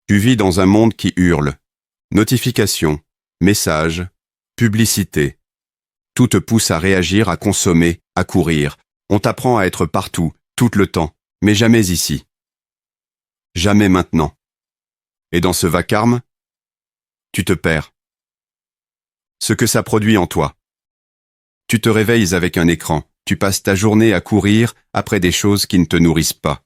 Tu vis dans un monde qui hurle. Notifications, messages, publicités. Tout te pousse à réagir, à consommer, à courir. On t'apprend à être partout, tout le temps, mais jamais ici. Jamais maintenant. Et dans ce vacarme, tu te perds. Ce que ça produit en toi. Tu te réveilles avec un écran, tu passes ta journée à courir après des choses qui ne te nourrissent pas.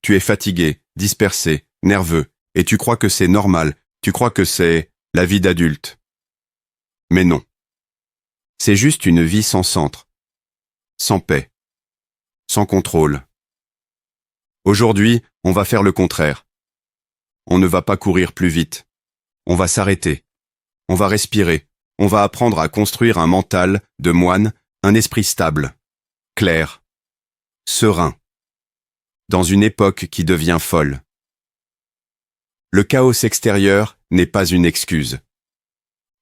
Tu es fatigué, dispersé, nerveux, et tu crois que c'est normal, tu crois que c'est la vie d'adulte. Mais non. C'est juste une vie sans centre, sans paix, sans contrôle. Aujourd'hui, on va faire le contraire. On ne va pas courir plus vite. On va s'arrêter. On va respirer. On va apprendre à construire un mental de moine, un esprit stable, clair, serein, dans une époque qui devient folle. Le chaos extérieur n'est pas une excuse.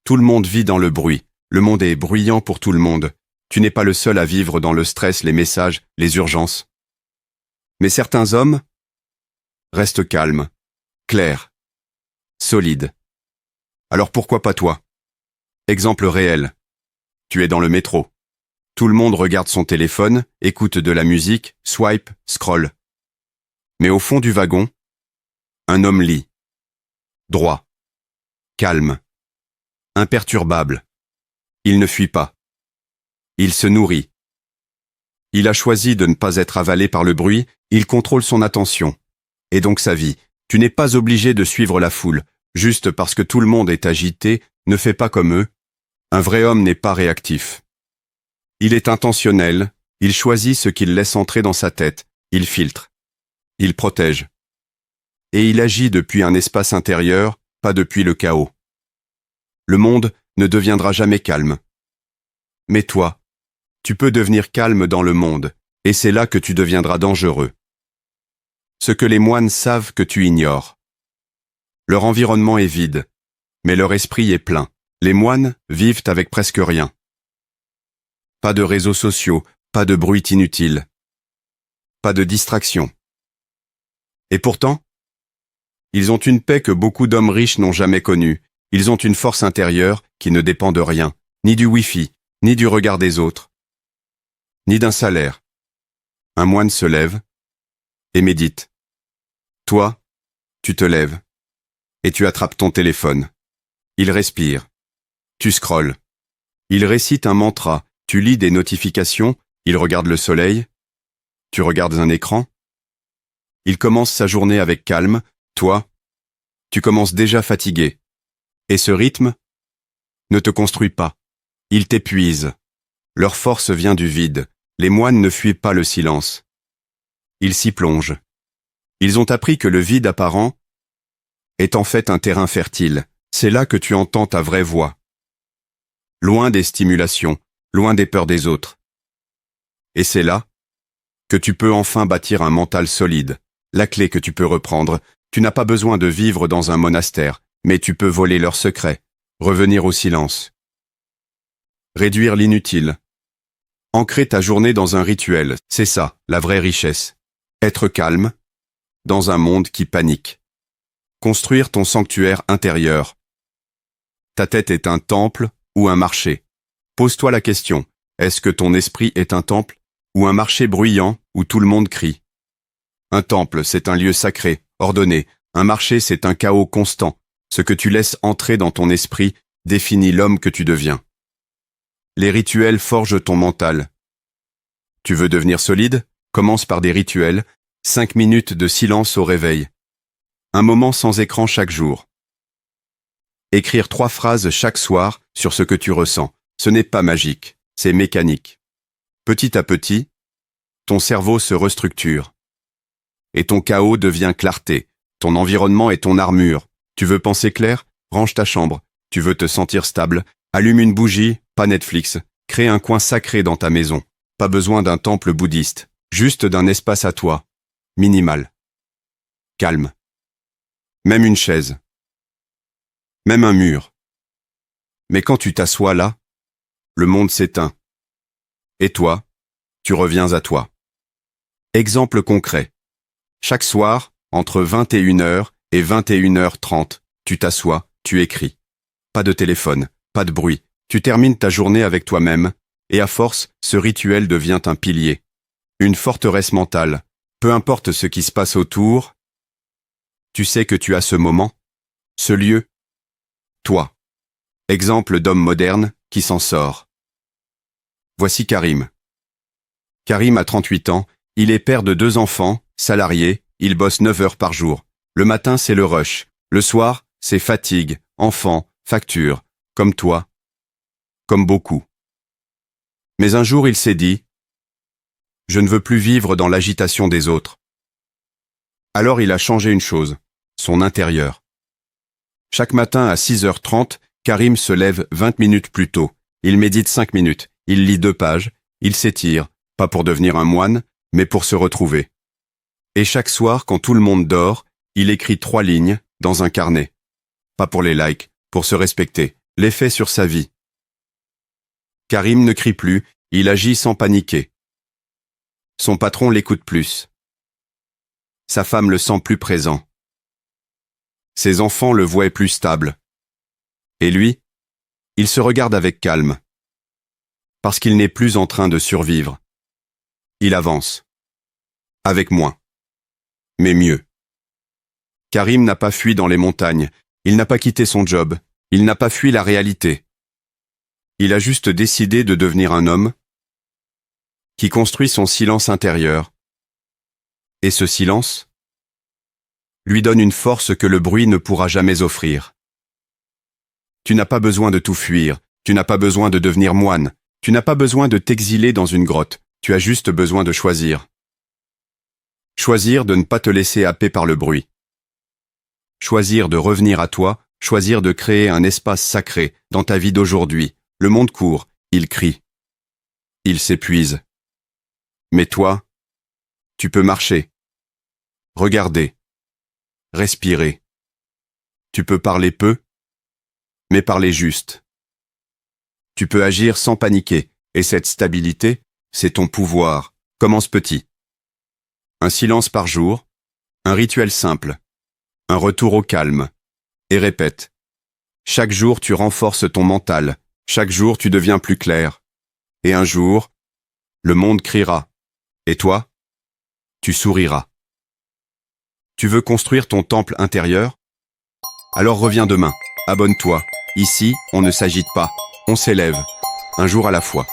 Tout le monde vit dans le bruit. Le monde est bruyant pour tout le monde. Tu n'es pas le seul à vivre dans le stress, les messages, les urgences. Mais certains hommes restent calmes, clairs, solides. Alors pourquoi pas toi? Exemple réel. Tu es dans le métro. Tout le monde regarde son téléphone, écoute de la musique, swipe, scroll. Mais au fond du wagon, un homme lit. Droit. Calme. Imperturbable. Il ne fuit pas. Il se nourrit. Il a choisi de ne pas être avalé par le bruit, il contrôle son attention. Et donc sa vie. Tu n'es pas obligé de suivre la foule. Juste parce que tout le monde est agité, ne fais pas comme eux. Un vrai homme n'est pas réactif. Il est intentionnel, il choisit ce qu'il laisse entrer dans sa tête, il filtre. Il protège. Et il agit depuis un espace intérieur, pas depuis le chaos. Le monde ne deviendra jamais calme. Mais toi, tu peux devenir calme dans le monde, et c'est là que tu deviendras dangereux. Ce que les moines savent que tu ignores. Leur environnement est vide, mais leur esprit est plein. Les moines vivent avec presque rien. Pas de réseaux sociaux, pas de bruit inutile. Pas de distraction. Et pourtant, ils ont une paix que beaucoup d'hommes riches n'ont jamais connue. Ils ont une force intérieure qui ne dépend de rien, ni du Wi-Fi, ni du regard des autres, ni d'un salaire. Un moine se lève et médite. Toi, tu te lèves et tu attrapes ton téléphone. Il respire. Tu scrolles. Il récite un mantra. Tu lis des notifications. Il regarde le soleil. Tu regardes un écran. Il commence sa journée avec calme. Toi, tu commences déjà fatigué. Et ce rythme ne te construit pas. Il t'épuise. Leur force vient du vide. Les moines ne fuient pas le silence. Ils s'y plongent. Ils ont appris que le vide apparent est en fait un terrain fertile. C'est là que tu entends ta vraie voix. Loin des stimulations, loin des peurs des autres. Et c'est là que tu peux enfin bâtir un mental solide. La clé que tu peux reprendre, tu n'as pas besoin de vivre dans un monastère, mais tu peux voler leurs secrets, revenir au silence. Réduire l'inutile. Ancrer ta journée dans un rituel, c'est ça, la vraie richesse. Être calme, dans un monde qui panique. Construire ton sanctuaire intérieur. Ta tête est un temple ou un marché. Pose-toi la question, est-ce que ton esprit est un temple ou un marché bruyant où tout le monde crie? Un temple, c'est un lieu sacré, ordonné. Un marché, c'est un chaos constant. Ce que tu laisses entrer dans ton esprit définit l'homme que tu deviens. Les rituels forgent ton mental. Tu veux devenir solide? Commence par des rituels. 5 minutes de silence au réveil. Un moment sans écran chaque jour. Écrire 3 phrases chaque soir sur ce que tu ressens. Ce n'est pas magique, c'est mécanique. Petit à petit, ton cerveau se restructure. Et ton chaos devient clarté. Ton environnement est ton armure. Tu veux penser clair? Range ta chambre. Tu veux te sentir stable? Allume une bougie, pas Netflix. Crée un coin sacré dans ta maison. Pas besoin d'un temple bouddhiste. Juste d'un espace à toi. Minimal. Calme. Même une chaise. Même un mur. Mais quand tu t'assois là, le monde s'éteint. Et toi, tu reviens à toi. Exemple concret. Chaque soir, entre 21h Et 21h30, tu t'assois, tu écris. Pas de téléphone, pas de bruit. Tu termines ta journée avec toi-même, et à force, ce rituel devient un pilier. Une forteresse mentale. Peu importe ce qui se passe autour, tu sais que tu as ce moment, ce lieu, toi. Exemple d'homme moderne qui s'en sort. Voici Karim. Karim a 38 ans, il est père de 2 enfants, salarié, il bosse 9 heures par jour. Le matin, c'est le rush. Le soir, c'est fatigue, enfants, factures, comme toi, comme beaucoup. Mais un jour, il s'est dit « Je ne veux plus vivre dans l'agitation des autres ». Alors il a changé une chose, son intérieur. Chaque matin à 6h30, Karim se lève 20 minutes plus tôt. Il médite 5 minutes, il lit 2 pages, il s'étire, pas pour devenir un moine, mais pour se retrouver. Et chaque soir, quand tout le monde dort, il écrit 3 lignes dans un carnet. Pas pour les likes, pour se respecter, l'effet sur sa vie. Karim ne crie plus, il agit sans paniquer. Son patron l'écoute plus. Sa femme le sent plus présent. Ses enfants le voient plus stable. Et lui, il se regarde avec calme. Parce qu'il n'est plus en train de survivre. Il avance. Avec moins. Mais mieux. Karim n'a pas fui dans les montagnes, il n'a pas quitté son job, il n'a pas fui la réalité. Il a juste décidé de devenir un homme qui construit son silence intérieur. Et ce silence lui donne une force que le bruit ne pourra jamais offrir. Tu n'as pas besoin de tout fuir, tu n'as pas besoin de devenir moine, tu n'as pas besoin de t'exiler dans une grotte, tu as juste besoin de choisir. Choisir de ne pas te laisser happer par le bruit. Choisir de revenir à toi, choisir de créer un espace sacré dans ta vie d'aujourd'hui. Le monde court, il crie. Il s'épuise. Mais toi, tu peux marcher, regarder, respirer. Tu peux parler peu, mais parler juste. Tu peux agir sans paniquer, et cette stabilité, c'est ton pouvoir. Commence petit. Un silence par jour, un rituel simple, un retour au calme, et répète. Chaque jour, tu renforces ton mental, chaque jour, tu deviens plus clair. Et un jour, le monde criera. Et toi, tu souriras. Tu veux construire ton temple intérieur? Alors reviens demain, abonne-toi. Ici, on ne s'agite pas, on s'élève, un jour à la fois.